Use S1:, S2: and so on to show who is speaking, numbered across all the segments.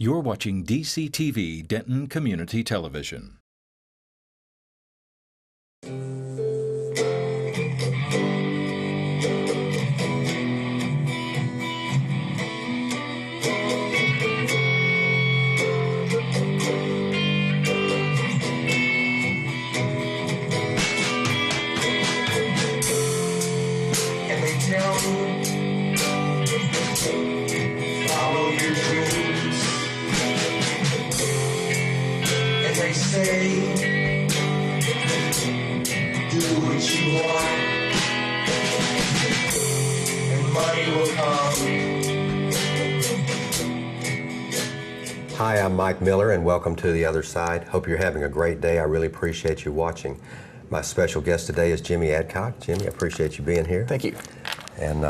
S1: You're watching DCTV Denton Community Television.
S2: And they tell me, follow your dreams. And they say, do what you want, and money will come.
S3: Hi, I'm Mike Miller, and welcome to The Other Side. Hope you're having a great day. I really appreciate you watching. My special guest today is Jimmy Adcock. Jimmy, I appreciate you being here.
S4: Thank you.
S3: And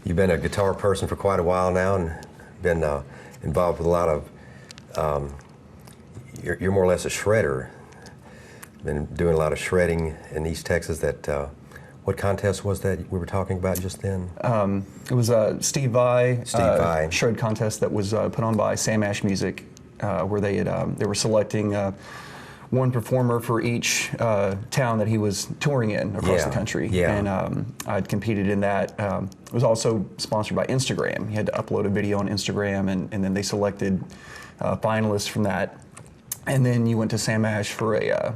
S3: you've been a guitar person for quite a while now, and been involved with a lot of, you're more or less a shredder. Been doing a lot of shredding in East Texas. What contest was that we were talking about just then?
S4: It was Steve Vai shred contest that was put on by Sam Ash Music, where they were selecting one performer for each town that he was touring in across the country.
S3: Yeah.
S4: And I'd competed in that. It was also sponsored by Instagram. You had to upload a video on Instagram, and then they selected finalists from that. And then you went to Sam Ash for a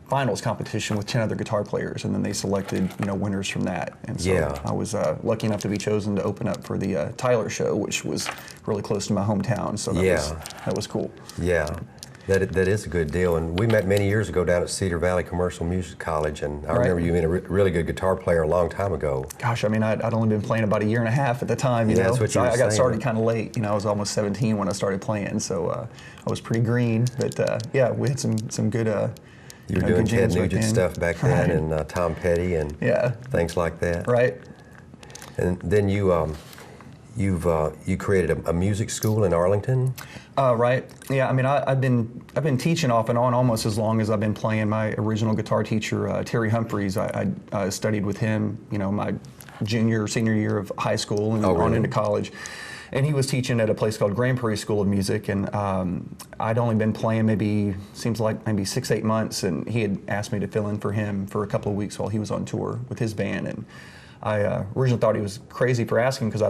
S4: finals competition with 10 other guitar players, and then they selected winners from that. And so I was lucky enough to be chosen to open up for the Tyler show, which was really close to my hometown. So that was cool.
S3: Yeah. That is a good deal, and we met many years ago down at Cedar Valley Commercial Music College, and I remember you being a really good guitar player a long time ago.
S4: Gosh, I mean, I'd only been playing about a year and a half at the time, you know.
S3: That's what you were
S4: I got
S3: saying.
S4: started kind of late, I was almost 17 when I started playing, so I was pretty green, but yeah, we had some good
S3: You were doing Ted Nugent
S4: then.
S3: stuff back then, and Tom Petty, and things like that.
S4: Right.
S3: And then you created a music school in Arlington.
S4: Right. Yeah. I mean, I've been teaching off and on almost as long as I've been playing. My original guitar teacher, Terry Humphreys, I studied with him, my senior year of high school and on into college. And he was teaching at a place called Grand Prairie School of Music, and I'd only been playing maybe 6-8 months, and he had asked me to fill in for him for a couple of weeks while he was on tour with his band. And I originally thought he was crazy for asking, because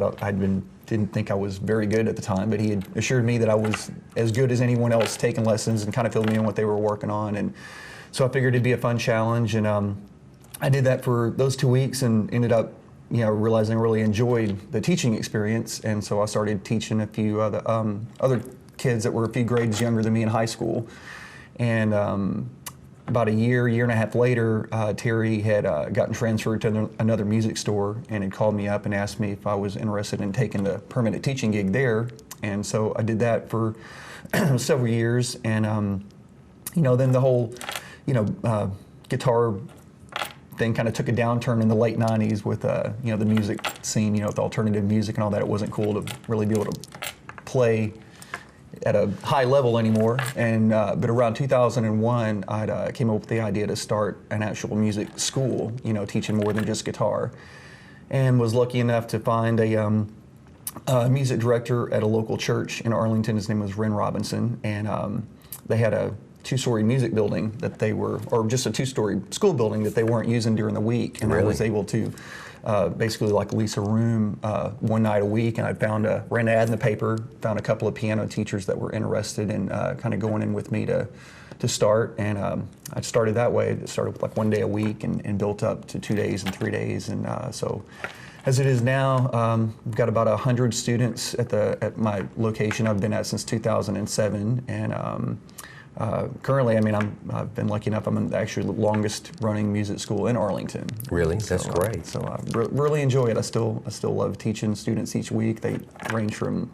S4: didn't think I was very good at the time, but he had assured me that I was as good as anyone else taking lessons, and kind of filled me in what they were working on. And so I figured it'd be a fun challenge, and I did that for those 2 weeks, and ended up realizing I really enjoyed the teaching experience. And so I started teaching a few other kids that were a few grades younger than me in high school. And about a year and a half later, Terry had gotten transferred to another music store, and had called me up and asked me if I was interested in taking the permanent teaching gig there. And so I did that for several years, and then the whole guitar thing kind of took a downturn in the late 90s with the music scene, with alternative music and all that. It wasn't cool to really be able to play at a high level anymore, and but around 2001, I came up with the idea to start an actual music school, teaching more than just guitar, and was lucky enough to find a music director at a local church in Arlington. His name was Ren Robinson, and they had a two-story music building that or just a two-story school building that they weren't using during the week, and I was able to basically lease a room one night a week, and I ran an ad in the paper, found a couple of piano teachers that were interested in kind of going in with me to start, and I started that way. It started with one day a week, and built up to 2 days and 3 days, and so as it is now, we've got about 100 students at my location I've been at since 2007, and currently, I've been lucky enough, I'm actually the longest running music school in Arlington.
S3: Really? That's great.
S4: So I really enjoy it. I still love teaching students each week. They range from,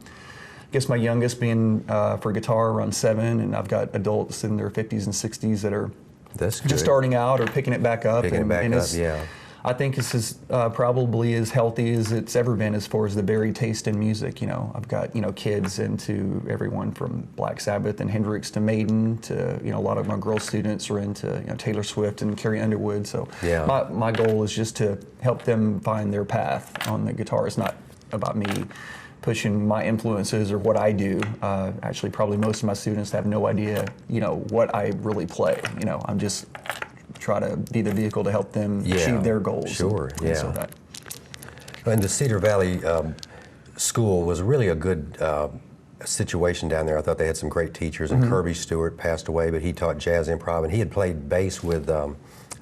S4: I guess my youngest being for guitar around 7, and I've got adults in their 50s and 60s that are just starting out or picking it back up. I think this is probably as healthy as it's ever been as far as the varied taste in music. I've got kids into everyone from Black Sabbath and Hendrix to Maiden to a lot of my girl students are into Taylor Swift and Carrie Underwood. So my goal is just to help them find their path on the guitar. It's not about me pushing my influences or what I do. Actually, probably most of my students have no idea, what I really play. I'm just try to be the vehicle to help them achieve their goals.
S3: Sure,
S4: and so that.
S3: And the Cedar Valley School was really a good situation down there. I thought they had some great teachers, and Kirby Stewart passed away, but he taught jazz improv, and he had played bass with,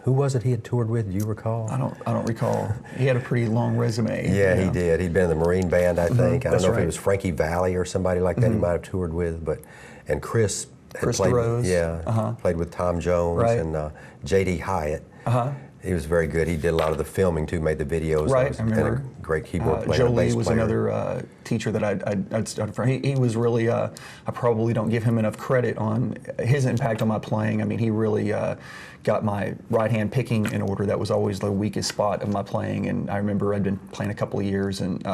S3: who was it he had toured with? Do you recall?
S4: I don't recall. He had a pretty long resume.
S3: Yeah, he did. He'd been in the Marine Band, I think. I don't know if
S4: right.
S3: it was Frankie Valli or somebody like that he might have toured with, and Chris had played,
S4: DeRose.
S3: Played with Tom Jones
S4: Right.
S3: and J.D. Hyatt. He was very good. He did a lot of the filming too, made the videos.
S4: Right,
S3: I
S4: remember.
S3: And a great keyboard player.
S4: Joe
S3: and bass
S4: Lee was
S3: player.
S4: another teacher that I'd started from. He was really, I probably don't give him enough credit on his impact on my playing. I mean, he really got my right hand picking in order. That was always the weakest spot of my playing. And I remember I'd been playing a couple of years and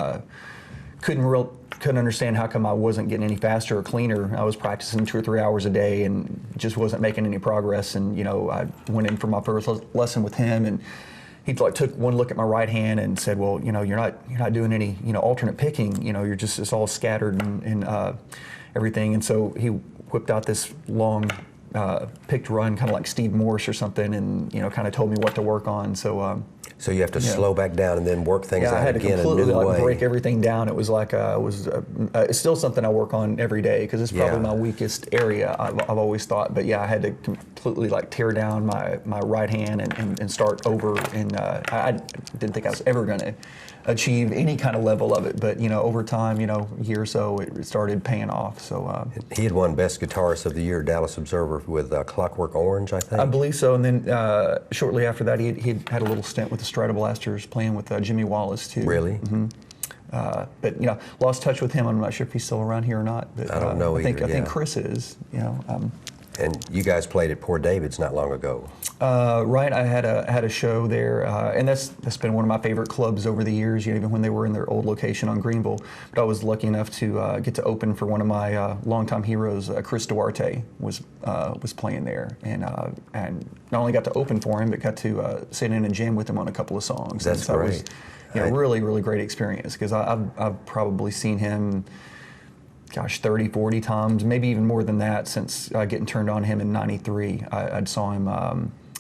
S4: couldn't understand how come I wasn't getting any faster or cleaner. I was practicing 2 or 3 hours a day and just wasn't making any progress. And I went in for my first lesson with him, and he took one look at my right hand and said, "Well, you're not doing any alternate picking. You're just it's all scattered and everything." And so he whipped out this long picked run, kind of like Steve Morse or something, and kind of told me what to work on. So.
S3: So you have to slow back down and then work things
S4: I
S3: out
S4: had to
S3: again
S4: completely
S3: a new way.
S4: break everything down. It was like it's still something I work on every day because it's probably my weakest area. I've always thought, but I had to completely tear down my right hand and start over. And I didn't think I was ever going to achieve any kind of level of it. But over time, a year or so, it started paying off. So
S3: he had won Best Guitarist of the Year, Dallas Observer, with Clockwork Orange, I think.
S4: I believe so. And then shortly after that, he had a little stint with the Stratoblasters, playing with Jimmy Wallace too.
S3: Really?
S4: But lost touch with him. I'm not sure if he's still around here or not. But
S3: I don't know
S4: I think
S3: either,
S4: Chris is.
S3: And you guys played at Poor David's not long ago.
S4: Right, I had a show there, and that's been one of my favorite clubs over the years. Even when they were in their old location on Greenville. But I was lucky enough to get to open for one of my longtime heroes, Chris Duarte was playing there, and not only got to open for him, but got to sit in and jam with him on a couple of songs.
S3: That's
S4: so
S3: great.
S4: It was, really, really great experience because I've probably seen him. 30, 40 times, maybe even more than that since getting turned on him in '93. I saw him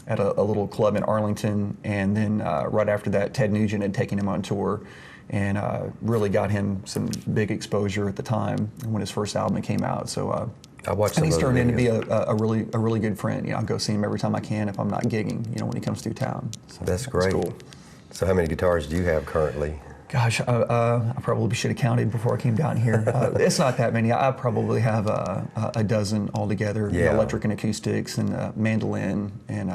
S4: at a little club in Arlington, and then right after that, Ted Nugent had taken him on tour and really got him some big exposure at the time when his first album came out. So
S3: I watched some
S4: and he's
S3: of those
S4: turned into be
S3: videos.
S4: a really good friend. I'll go see him every time I can if I'm not gigging, when he comes through town. So
S3: That's great.
S4: cool.
S3: So how many guitars do you have currently?
S4: Gosh, I probably should have counted before I came down here. It's not that many. I probably have a dozen altogether, electric and acoustics and mandolin. And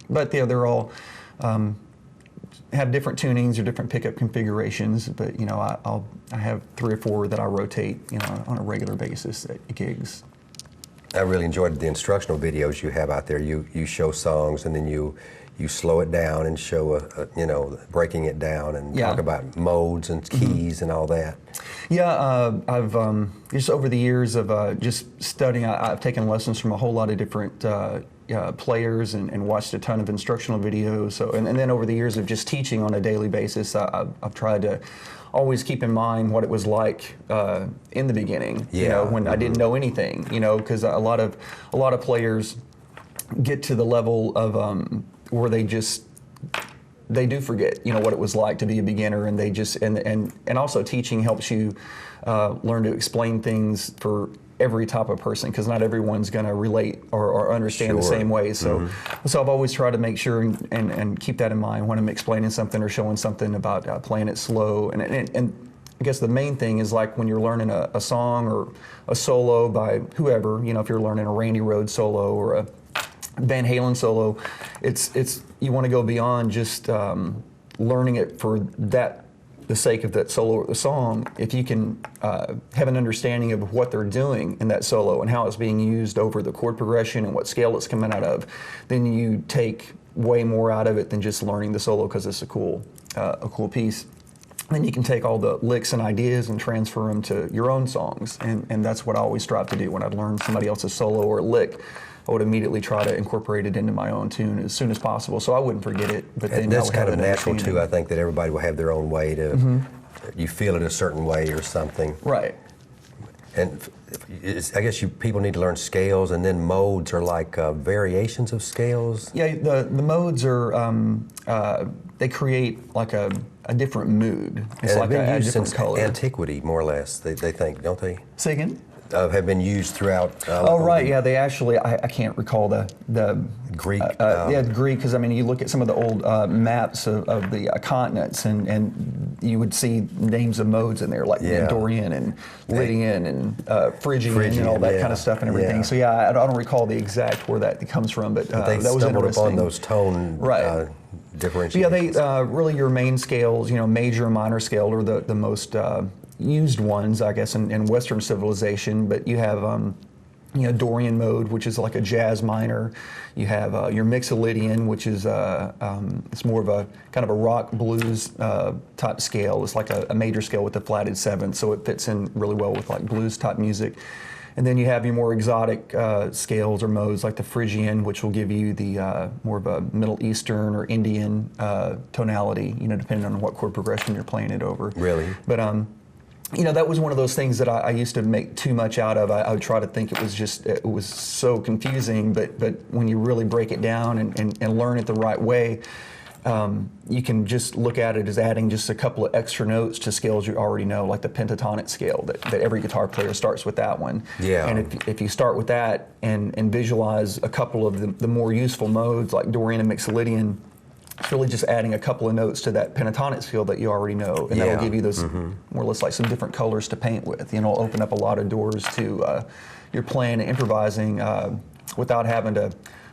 S4: but they're all have different tunings or different pickup configurations. But I have 3 or 4 that I rotate on a regular basis at gigs.
S3: I really enjoyed the instructional videos you have out there. You show songs and then you slow it down and show breaking it down and talk about modes and keys and all that. Yeah,
S4: I've just over the years of just studying, I've taken lessons from a whole lot of different players and watched a ton of instructional videos. So and then over the years of just teaching on a daily basis, I've tried to always keep in mind what it was like in the beginning. When I didn't know anything. Because a lot of players get to the level of where they do forget, what it was like to be a beginner, and they just and also teaching helps you learn to explain things for every type of person, because not everyone's going to relate or understand the same way. So, so I've always tried to make sure and keep that in mind when I'm explaining something or showing something about playing it slow. And I guess the main thing is like when you're learning a song or a solo by whoever, if you're learning a Randy Rhoads solo or a Van Halen solo, it's you want to go beyond just learning it for the sake of that solo or the song. If you can have an understanding of what they're doing in that solo and how it's being used over the chord progression and what scale it's coming out of, then you take way more out of it than just learning the solo because it's a cool piece. Then you can take all the licks and ideas and transfer them to your own songs, and that's what I always strive to do when I'd learn somebody else's solo or lick. I would immediately try to incorporate it into my own tune as soon as possible, so I wouldn't forget it. But then
S3: that's kind of natural too. I think that everybody will have their own way to you feel it a certain way or something.
S4: Right.
S3: And I guess people need to learn scales, and then modes are like variations of scales.
S4: Yeah, the modes are they create like a different mood. It's
S3: And
S4: like
S3: they've been
S4: a
S3: used
S4: different
S3: since
S4: color.
S3: antiquity, more or less. They think, don't they?
S4: Say again?
S3: Have been used throughout.
S4: Oh right, yeah. They actually, I can't recall the
S3: Greek.
S4: yeah, Greek, because I mean, you look at some of the old maps of the continents, and you would see names of modes in there, like
S3: Yeah.
S4: Dorian and Lydian and Phrygian and all that
S3: yeah,
S4: kind of stuff and everything.
S3: yeah.
S4: So yeah, I don't recall the exact where that comes from, but
S3: But they
S4: that was
S3: stumbled
S4: interesting.
S3: upon those tone
S4: Right.
S3: differentiations.
S4: Yeah, they really your main scales, major and minor scale are the most used ones, I guess, in Western civilization. But you have Dorian mode, which is like a jazz minor. You have your Mixolydian, which is it's more of a kind of a rock blues type scale. It's like a major scale with a flatted seventh, so it fits in really well with like blues type music. And then you have your more exotic scales or modes like the Phrygian, which will give you the more of a Middle Eastern or Indian tonality, depending on what chord progression you're playing it over.
S3: Really?
S4: But that was one of those things that I used to make too much out of. I would try to think it was so confusing, but when you really break it down and learn it the right way, you can just look at it as adding just a couple of extra notes to scales you already know, like the pentatonic scale, that every guitar player starts with that one.
S3: Yeah.
S4: And if you start with that and visualize a couple of the more useful modes like Dorian and Mixolydian, it's really just adding a couple of notes to that pentatonic scale that you already know, and
S3: Yeah.
S4: that'll give you those more or less like some different colors to paint with. It'll open up a lot of doors to your playing and improvising without having to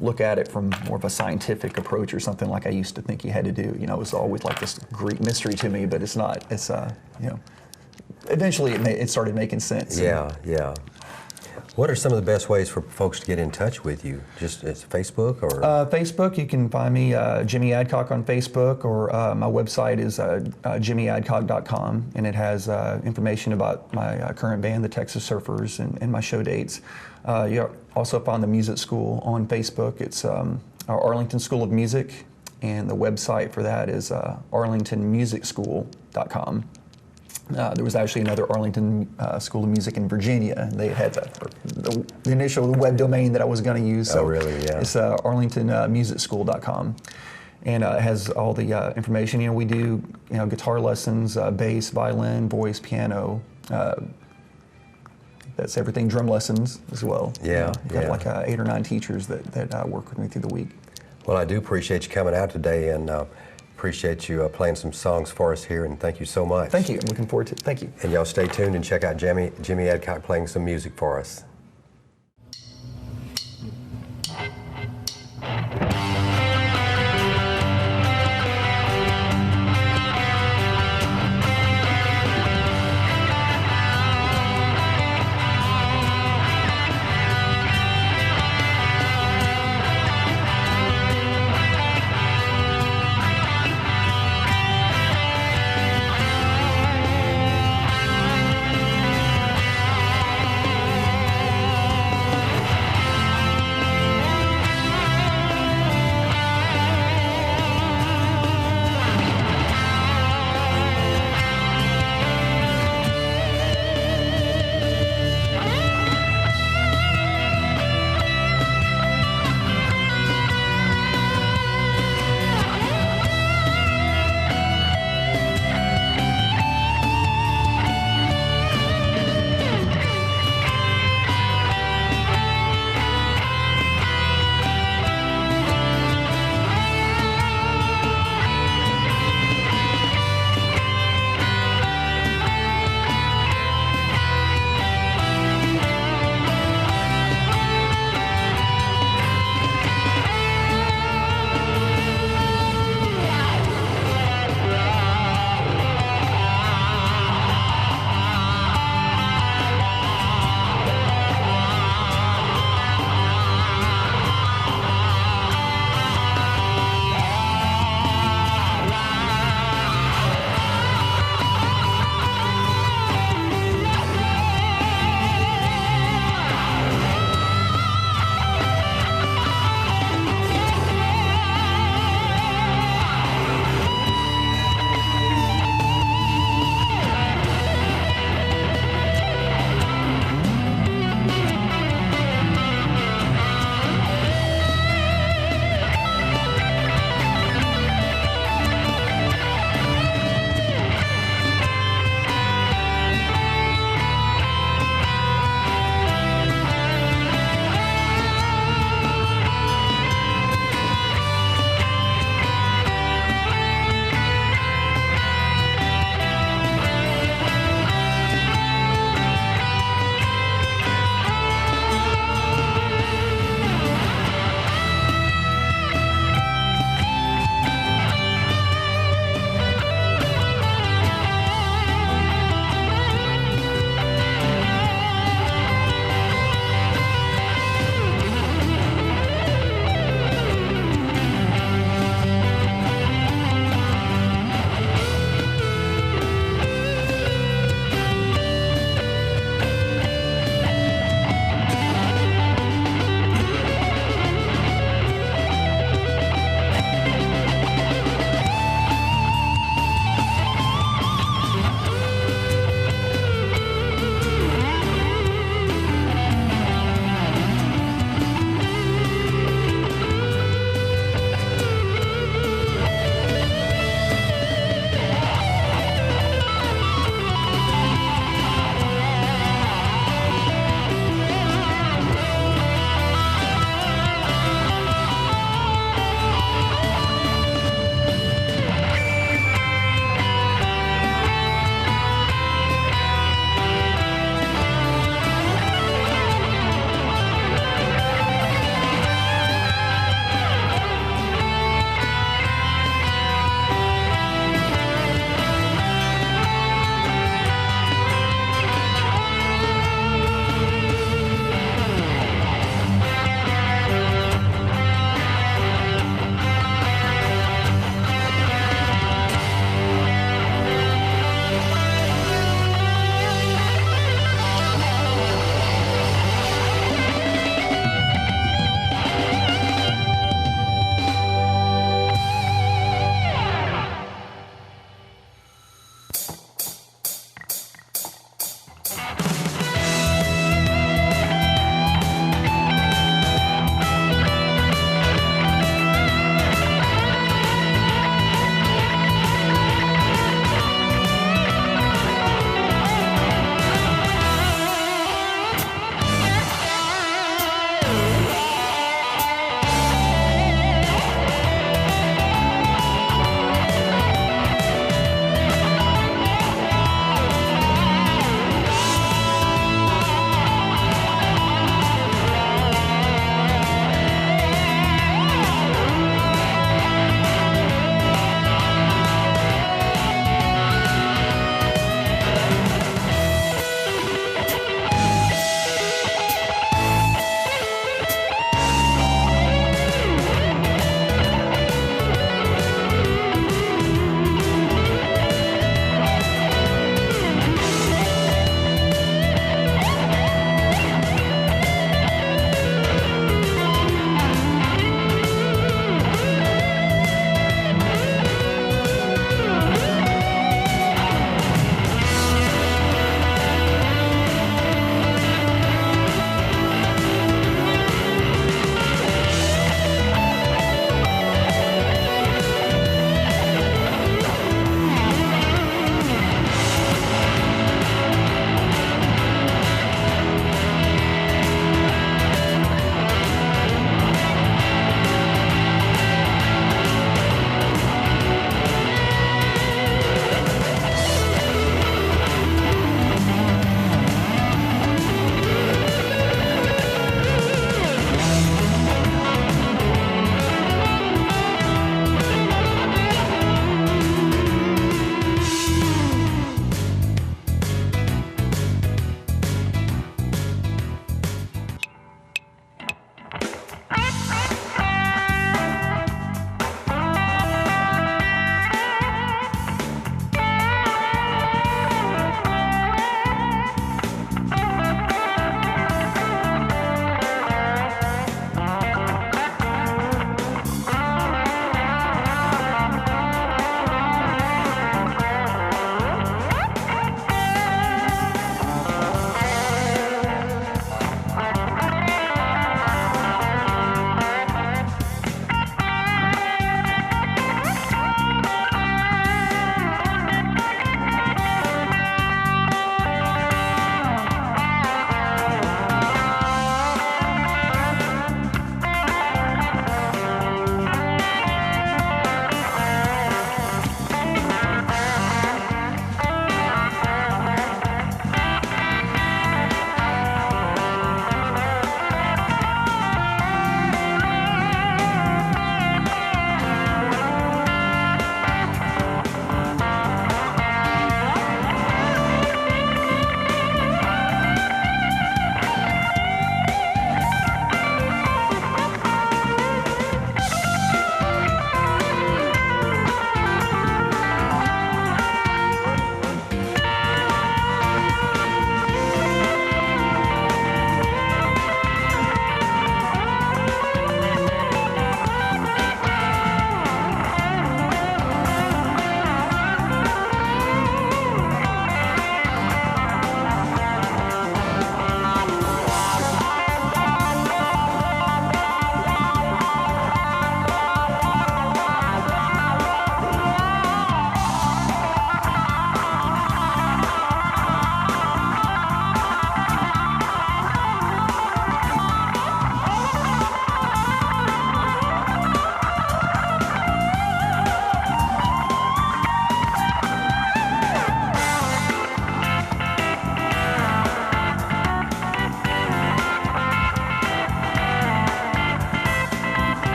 S4: look at it from more of a scientific approach or something like I used to think you had to do. It was always like this Greek mystery to me, but it's not. It's eventually it started making sense.
S3: Yeah, yeah. What are some of the best ways for folks to get in touch with you? Just it's Facebook or?
S4: Facebook, you can find me, Jimmy Adcock on Facebook, or my website is jimmyadcock.com, and it has information about my current band, the Texas Surfers, and my show dates. You also find the music school on Facebook. It's our Arlington School of Music, and the website for that is arlingtonmusicschool.com. There was actually another Arlington School of Music in Virginia. They had the initial web domain that I was going to use. So
S3: oh, really? Yeah.
S4: It's arlingtonmusicschool.com. And it has all the information. We do guitar lessons, bass, violin, voice, piano. That's everything. Drum lessons as well.
S3: Yeah,
S4: I've got
S3: yeah.
S4: like 8 or 9 teachers that work with me through the week.
S3: Well, I do appreciate you coming out today, and appreciate you playing some songs for us here, and thank you so much.
S4: Thank you. I'm looking forward to it. Thank you.
S3: And y'all stay tuned and check out Jimmy Adcock playing some music for us.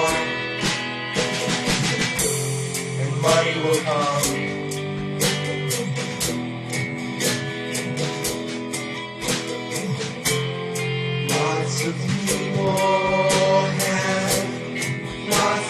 S2: want, and money will come. Lots of people have lots